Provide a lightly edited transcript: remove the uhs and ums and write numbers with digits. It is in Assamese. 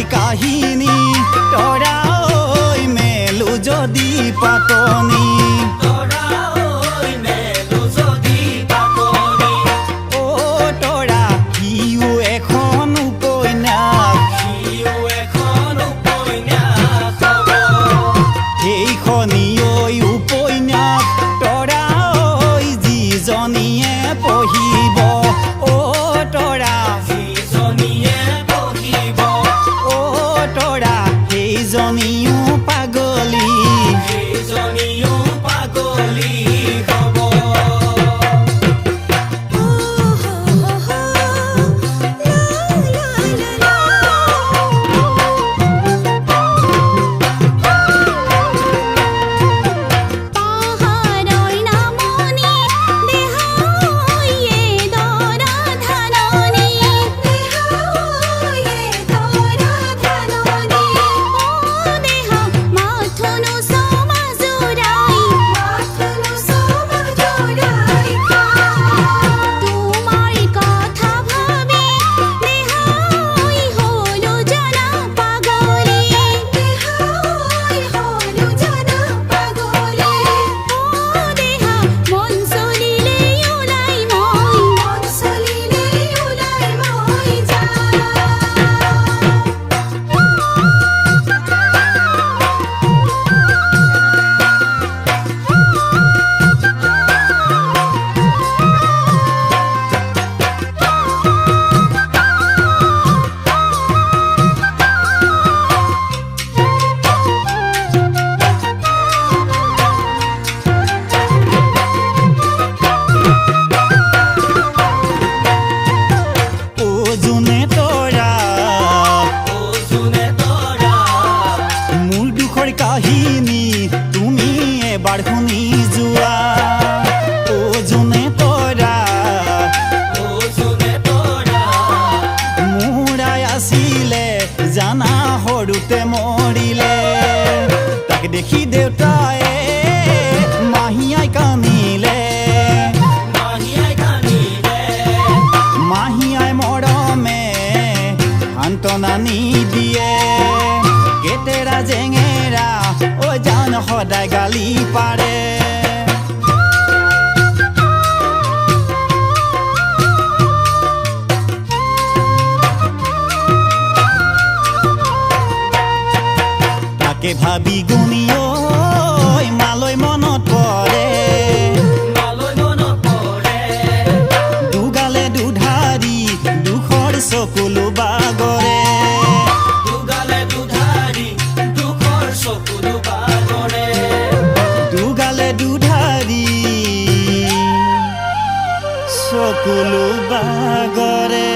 কাহিনী তৰা ঐ মেলো যদি পাতনি ও তৰা সিও এখন উপন্যাস সেইখনি ঐ উপন্যাস তৰা ঐ যিজনীয়ে পঢ়িব ও তৰা সেইজনীও পাগলী কাহিনী তুমি এবাৰ শুনি যোৱা ও জোনে তৰা মোৰাই আছিলে জানা সৰুতে মৰিলে তাক দেখি দেউতায়ে মাহীয়াই কান্দিলে মাহীয়াই মৰমে সান্তনা নিদিয়ে কেতেৰা জেঙেৰা ঐ জান সদায় গালি পাৰে তাকে ভাবি গুণি ঐ মালৈ মনত পৰে দুগালে দুধাৰি দুখৰ চকুলো বাগৰে দুগালে দুধাৰি চকুলো বাগৰে